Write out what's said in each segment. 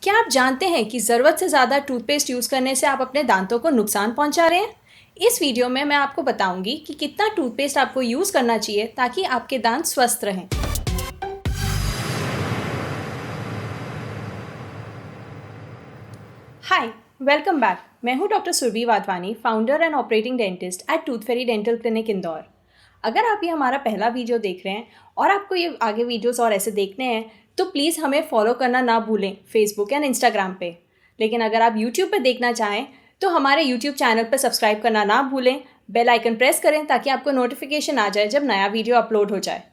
क्या आप जानते हैं कि ज़रूरत से ज़्यादा टूथपेस्ट यूज़ करने से आप अपने दांतों को नुकसान पहुंचा रहे हैं? इस वीडियो में मैं आपको बताऊंगी कि कितना टूथपेस्ट आपको यूज़ करना चाहिए ताकि आपके दांत स्वस्थ रहें। Hi, welcome back. मैं हूं doctor Surabhi Wadhwani, founder and operating dentist at tooth fairy dental clinic Indore. अगर आप ये हमारा पहला वीडियो देख रहे हैं और आपको ये आगे वीडियोस और ऐसे देखने हैं तो प्लीज़ हमें फॉलो करना ना भूलें फेसबुक एंड इंस्टाग्राम पे। लेकिन अगर आप यूट्यूब पे देखना चाहें तो हमारे यूट्यूब चैनल पर सब्सक्राइब करना ना भूलें, बेल आइकन प्रेस करें ताकि आपको नोटिफिकेशन आ जाए जब नया वीडियो अपलोड हो जाए।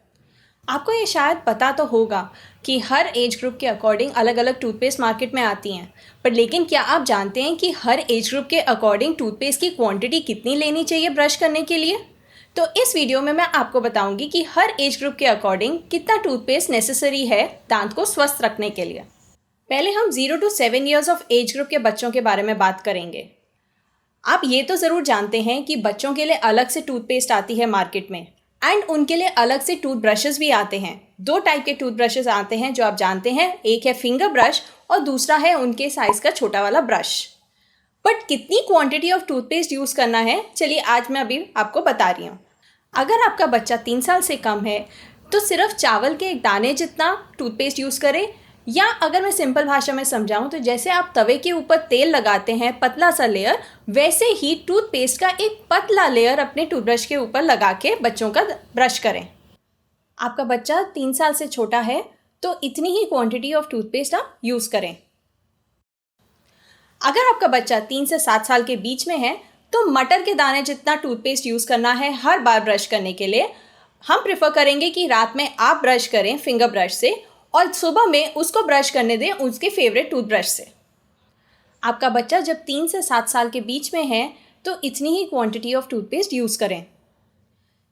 आपको ये शायद पता तो होगा कि हर एज ग्रुप के अकॉर्डिंग अलग अलग टूथपेस्ट मार्केट में आती हैं, पर लेकिन क्या आप जानते हैं कि हर एज ग्रुप के अकॉर्डिंग टूथपेस्ट की क्वांटिटी कितनी लेनी चाहिए ब्रश करने के लिए? तो इस वीडियो में मैं आपको बताऊंगी कि हर एज ग्रुप के अकॉर्डिंग कितना टूथपेस्ट नेसेसरी है दांत को स्वस्थ रखने के लिए। पहले हम 0 to 7 years of age group के बच्चों के बारे में बात करेंगे। आप ये तो ज़रूर जानते हैं कि बच्चों के लिए अलग से टूथपेस्ट आती है मार्केट में एंड उनके लिए अलग से टूथ ब्रशेस भी आते हैं। 2 टाइप के टूथ ब्रशेस आते हैं जो आप जानते हैं, एक है फिंगर ब्रश और दूसरा है उनके साइज़ का छोटा वाला ब्रश। बट कितनी क्वांटिटी ऑफ टूथपेस्ट यूज़ करना है, चलिए आज मैं अभी आपको बता रही हूँ। अगर आपका बच्चा 3 साल से कम है तो सिर्फ चावल के एक दाने जितना टूथपेस्ट यूज़ करें, या अगर मैं सिंपल भाषा में समझाऊं तो जैसे आप तवे के ऊपर तेल लगाते हैं पतला सा लेयर, वैसे ही टूथपेस्ट का एक पतला लेयर अपने टूथब्रश के ऊपर लगा के बच्चों का ब्रश करें। आपका बच्चा 3 साल से छोटा है तो इतनी ही क्वांटिटी ऑफ टूथपेस्ट आप यूज़ करें। अगर आपका बच्चा 3 से 7 साल के बीच में है तो मटर के दाने जितना टूथपेस्ट यूज़ करना है हर बार ब्रश करने के लिए। हम प्रेफर करेंगे कि रात में आप ब्रश करें फिंगर ब्रश से और सुबह में उसको ब्रश करने दें उसके फेवरेट टूथब्रश से। आपका बच्चा जब 3 से 7 साल के बीच में है तो इतनी ही क्वांटिटी ऑफ टूथपेस्ट यूज़ करें।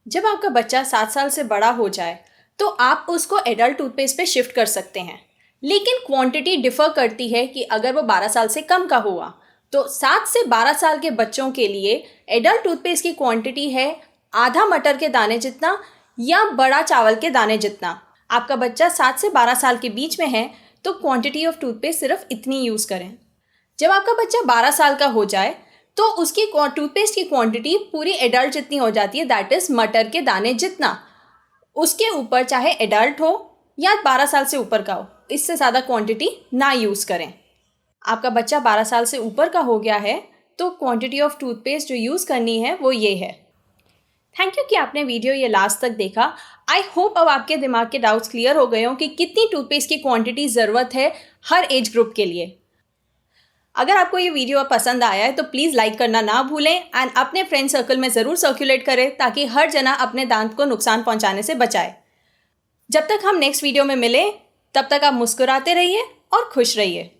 जब आपका बच्चा 7 साल से बड़ा हो जाए तो आप उसको एडल्ट टूथपेस्ट पे शिफ्ट कर सकते हैं, लेकिन क्वांटिटी डिफ़र करती है कि अगर वो 12 साल से कम का हुआ तो 7 से 12 साल के बच्चों के लिए एडल्ट टूथपेस्ट की क्वांटिटी है आधा मटर के दाने जितना या बड़ा चावल के दाने जितना। आपका बच्चा 7 से 12 साल के बीच में है तो क्वांटिटी ऑफ टूथपेस्ट सिर्फ इतनी यूज़ करें। जब आपका बच्चा 12 साल का हो जाए तो उसकी टूथपेस्ट की क्वांटिटी पूरी एडल्ट जितनी हो जाती है, दैट इज़ मटर के दाने जितना। उसके ऊपर चाहे एडल्ट हो या 12 साल से ऊपर का हो, इससे ज़्यादा क्वांटिटी ना यूज़ करें। आपका बच्चा 12 साल से ऊपर का हो गया है तो क्वांटिटी ऑफ टूथपेस्ट जो यूज़ करनी है वो ये है। थैंक यू कि आपने वीडियो ये लास्ट तक देखा। आई होप अब आपके दिमाग के डाउट्स क्लियर हो गए हों कि कितनी टूथपेस्ट की क्वांटिटी ज़रूरत है हर एज ग्रुप के लिए। अगर आपको ये वीडियो पसंद आया है तो प्लीज़ लाइक करना ना भूलें एंड अपने फ्रेंड सर्कल में ज़रूर सर्कुलेट करें ताकि हर जना अपने दांत को नुकसान पहुंचाने से बचाए। जब तक हम नेक्स्ट वीडियो में मिलें तब तक आप मुस्कुराते रहिए और खुश रहिए।